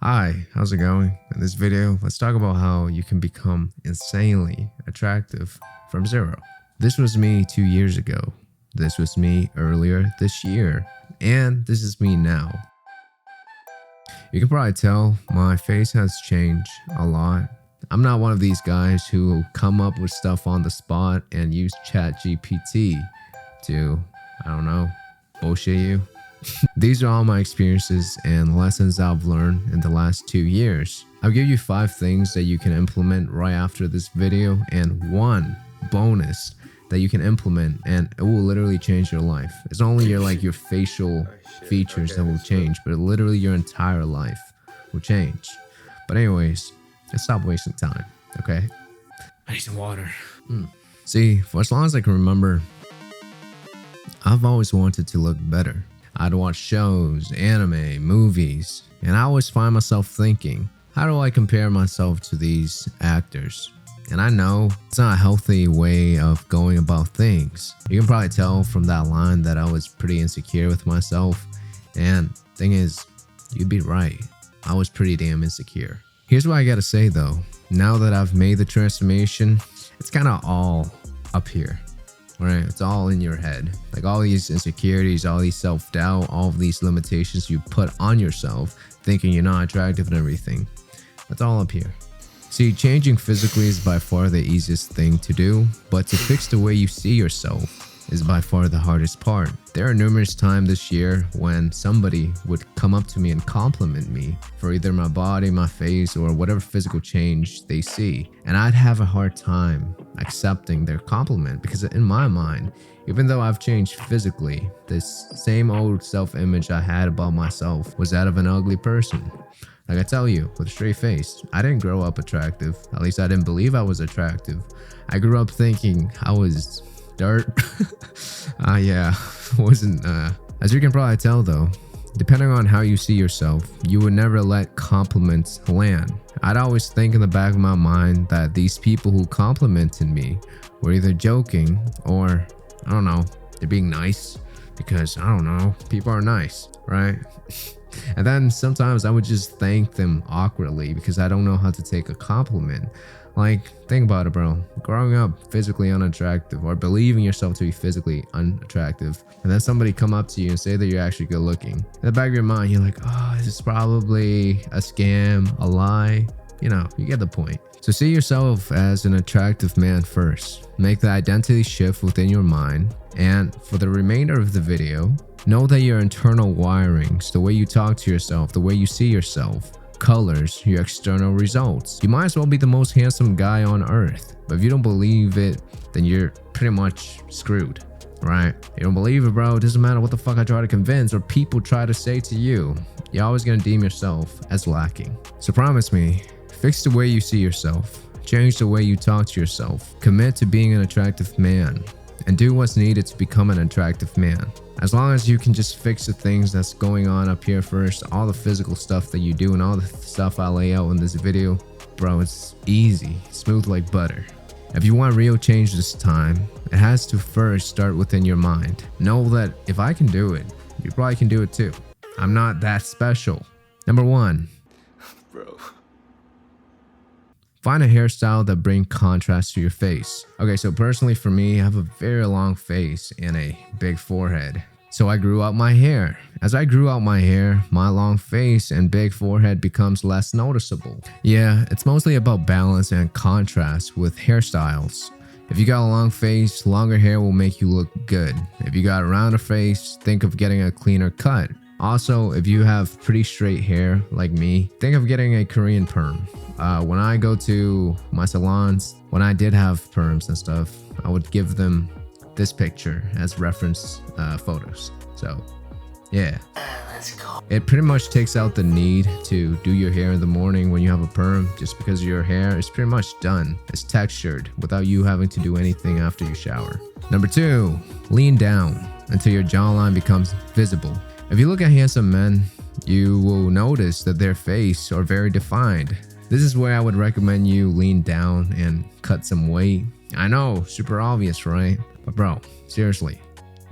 Hi, how's it going? In this video, let's talk about how you can become insanely attractive from zero. This was me 2 years ago. This was me earlier this year. And this is me now. You can probably tell my face has changed a lot. I'm not one of these guys who come up with stuff on the spot and use ChatGPT to, I don't know, bullshit you. These are all my experiences and lessons I've learned in the last 2 years. I'll give you 5 things that you can implement right after this video and 1 bonus that you can implement and it will literally change your life. It's not only your facial features that will change, but literally your entire life will change. But anyways, let's stop wasting time, okay? I need some water. See, for as long as I can remember, I've always wanted to look better. I'd watch shows, anime, movies, and I always find myself thinking, how do I compare myself to these actors? And I know it's not a healthy way of going about things. You can probably tell from that line that I was pretty insecure with myself. And thing is, you'd be right. I was pretty damn insecure. Here's what I gotta say though. Now that I've made the transformation, it's kind of all up here. Right, it's all in your head. Like all these insecurities, all these self-doubt, all of these limitations you put on yourself, thinking you're not attractive and everything. That's all up here. See, changing physically is by far the easiest thing to do, but to fix the way you see yourself is by far the hardest part. There are numerous times this year when somebody would come up to me and compliment me for either my body, my face, or whatever physical change they see. And I'd have a hard time accepting their compliment because in my mind, even though I've changed physically, this same old self-image I had about myself was that of an ugly person. Like I tell you, with a straight face, I didn't grow up attractive. At least I didn't believe I was attractive. I grew up thinking I was dirt. As you can probably tell though, depending on how you see yourself, you would never let compliments land. I'd always think in the back of my mind that these people who complimented me were either joking or, I don't know, they're being nice because, I don't know, people are nice, right? And then sometimes I would just thank them awkwardly because I don't know how to take a compliment. Like, think about it, bro. Growing up physically unattractive or believing yourself to be physically unattractive, and then somebody come up to you and say that you're actually good looking. In the back of your mind, you're like, oh, this is probably a scam, a lie. You know, you get the point. So see yourself as an attractive man first. Make the identity shift within your mind. And for the remainder of the video, know that your internal wirings, the way you talk to yourself, the way you see yourself, colors your external results. You might as well be the most handsome guy on earth, but if you don't believe it, then you're pretty much screwed, right? You don't believe it, bro, it doesn't matter what the fuck I try to convince or people try to say to you. You're always gonna deem yourself as lacking. So promise me, fix the way you see yourself, change the way you talk to yourself, commit to being an attractive man, and do what's needed to become an attractive man. As long as you can just fix the things that's going on up here first, all the physical stuff that you do and all the stuff I lay out in this video, bro, it's easy, smooth like butter. If you want real change this time, it has to first start within your mind. Know that if I can do it, you probably can do it too. I'm not that special. Number 1. Bro. Find a hairstyle that brings contrast to your face. Okay, so personally for me, I have a very long face and a big forehead. So I grew out my hair. As I grew out my hair, my long face and big forehead becomes less noticeable. Yeah, it's mostly about balance and contrast with hairstyles. If you got a long face, longer hair will make you look good. If you got a rounder face, think of getting a cleaner cut. Also, if you have pretty straight hair like me, think of getting a Korean perm. When I go to my salons, when I did have perms and stuff, I would give them this picture as reference photos. So yeah, Let's go. it pretty much takes out the need to do your hair in the morning when you have a perm, just because your hair is pretty much done. It's textured without you having to do anything after you shower. Number 2, lean down until your jawline becomes visible. If you look at handsome men, you will notice that their face are very defined. This is where I would recommend you lean down and cut some weight. I know, super obvious, right? But bro, seriously,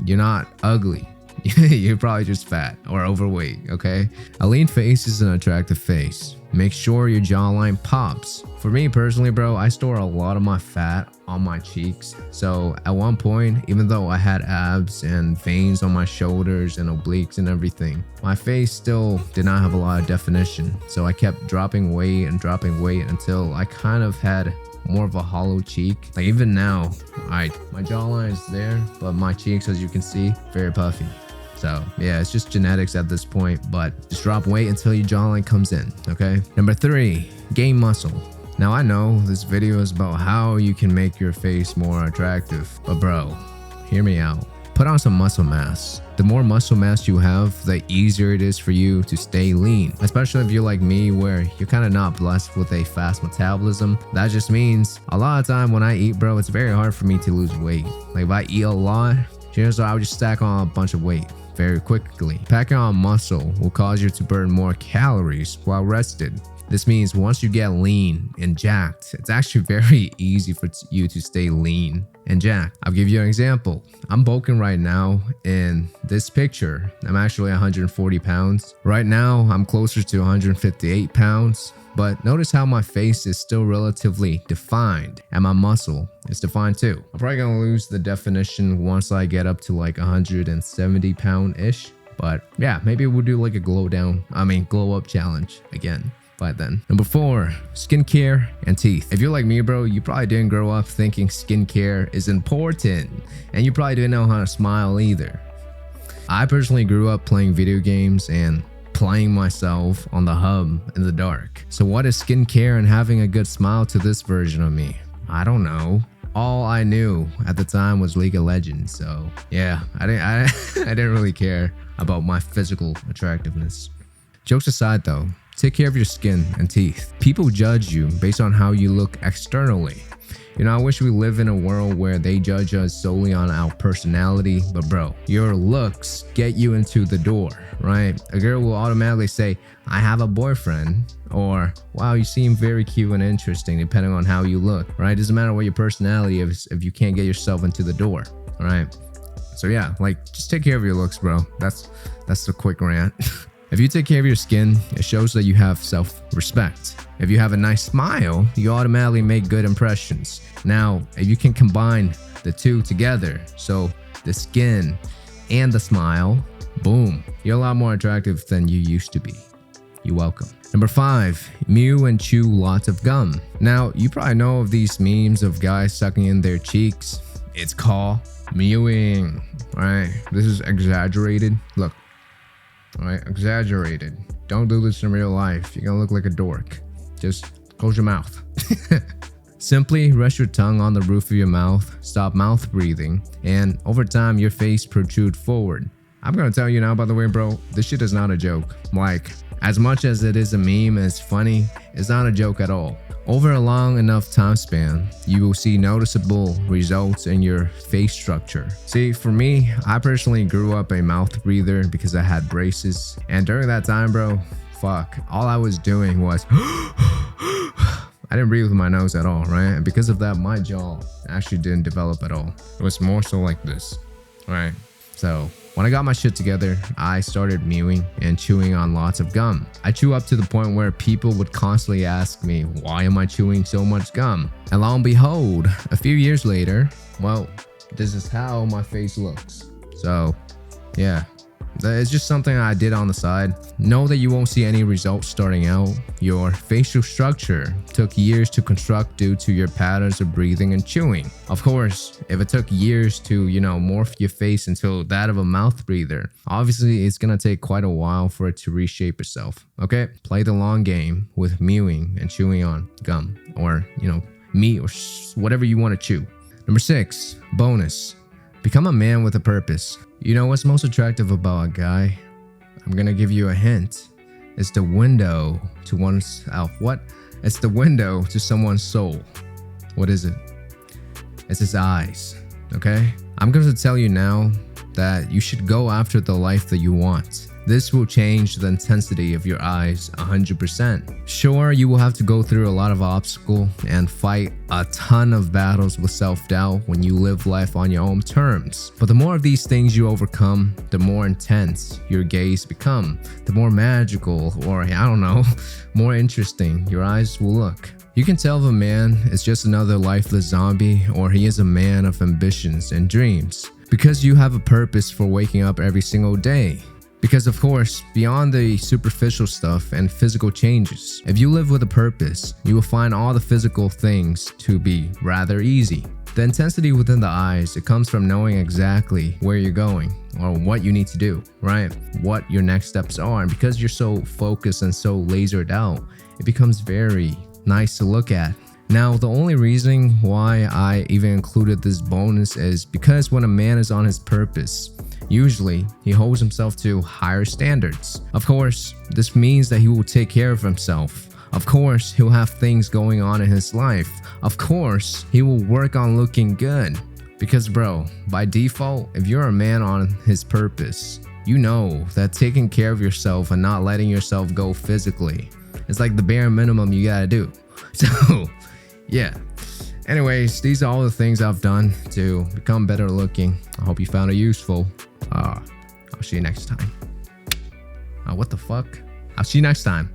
you're not ugly. You're probably just fat or overweight, okay? A lean face is an attractive face. Make sure your jawline pops. For me personally, bro, I store a lot of my fat on my cheeks. So at one point, even though I had abs and veins on my shoulders and obliques and everything, my face still did not have a lot of definition. So I kept dropping weight until I kind of had more of a hollow cheek. Like even now, my jawline is there, but my cheeks, as you can see, very puffy. So yeah, it's just genetics at this point, but just drop weight until your jawline comes in, okay? Number 3, gain muscle. Now I know this video is about how you can make your face more attractive, but bro, hear me out. Put on some muscle mass. The more muscle mass you have, the easier it is for you to stay lean. Especially if you're like me, where you're kind of not blessed with a fast metabolism. That just means a lot of time when I eat, bro, it's very hard for me to lose weight. Like if I eat a lot, chances are I would just stack on a bunch of weight very quickly. Packing on muscle will cause you to burn more calories while rested. This means once you get lean and jacked, it's actually very easy for you to stay lean and jacked. I'll give you an example. I'm bulking right now. In this picture, I'm actually 140 pounds. Right now, I'm closer to 158 pounds. But notice how my face is still relatively defined and my muscle is defined too. I'm probably gonna lose the definition once I get up to like 170 pound-ish. But yeah, maybe we'll do like a glow up challenge again by then. Number 4, skincare and teeth. If you're like me, bro, you probably didn't grow up thinking skincare is important, and you probably didn't know how to smile either. I personally grew up playing video games and playing myself on the hub in the dark. So what is skincare and having a good smile to this version of me? I don't know. All I knew at the time was League of Legends. So yeah, I didn't really care about my physical attractiveness. Jokes aside though, take care of your skin and teeth. People judge you based on how you look externally. You know, I wish we live in a world where they judge us solely on our personality, but bro, your looks get you into the door, right? A girl will automatically say, I have a boyfriend, or wow, you seem very cute and interesting, depending on how you look, right? It doesn't matter what your personality is if you can't get yourself into the door, all right? So yeah, like just take care of your looks, bro. That's the quick rant. If you take care of your skin, it shows that you have self-respect. If you have a nice smile, you automatically make good impressions. Now, if you can combine the two together, so the skin and the smile, boom, you're a lot more attractive than you used to be. You're welcome. Number 5, mew and chew lots of gum. Now, you probably know of these memes of guys sucking in their cheeks. It's called mewing, right? This is exaggerated. Look. All right, exaggerated. Don't do this in real life. You're gonna look like a dork. Just close your mouth. Simply rest your tongue on the roof of your mouth, stop mouth breathing, and over time your face protrude forward. I'm gonna tell you now, by the way, bro, this shit is not a joke. Like, as much as it is a meme and it's funny, it's not a joke at all. Over a long enough time span, you will see noticeable results in your face structure. See, for me, I personally grew up a mouth breather because I had braces. And during that time, bro, fuck, all I was doing was I didn't breathe with my nose at all, right? And because of that, my jaw actually didn't develop at all. It was more so like this, right? So when I got my shit together, I started mewing and chewing on lots of gum. I chew up to the point where people would constantly ask me, why am I chewing so much gum? And lo and behold, a few years later, well, this is how my face looks. So yeah, it's just something I did on the side. Know that you won't see any results starting out. Your facial structure took years to construct due to your patterns of breathing and chewing. Of course, if it took years to, morph your face into that of a mouth breather, obviously it's gonna take quite a while for it to reshape itself. Okay, play the long game with mewing and chewing on gum, or meat, or whatever you want to chew. Number 6, bonus. Become a man with a purpose. You know what's most attractive about a guy? I'm gonna give you a hint. It's the window to It's the window to someone's soul. What is it? It's his eyes, okay? I'm going to tell you now that you should go after the life that you want. This will change the intensity of your eyes 100%. Sure, you will have to go through a lot of obstacles and fight a ton of battles with self-doubt when you live life on your own terms. But the more of these things you overcome, the more intense your gaze become, the more magical, or I don't know, more interesting your eyes will look. You can tell if a man is just another lifeless zombie or he is a man of ambitions and dreams, because you have a purpose for waking up every single day. Because of course, beyond the superficial stuff and physical changes, if you live with a purpose, you will find all the physical things to be rather easy. The intensity within the eyes, it comes from knowing exactly where you're going or what you need to do, right? What your next steps are. And because you're so focused and so lasered out, it becomes very nice to look at. Now, the only reason why I even included this bonus is because when a man is on his purpose, usually he holds himself to higher standards. Of course, this means that he will take care of himself. Of course, he'll have things going on in his life. Of course, he will work on looking good. Because bro, by default, if you're a man on his purpose, you know that taking care of yourself and not letting yourself go physically is like the bare minimum you gotta do. So, yeah. Anyways, these are all the things I've done to become better looking. I hope you found it useful. I'll see you next time. What the fuck? I'll see you next time.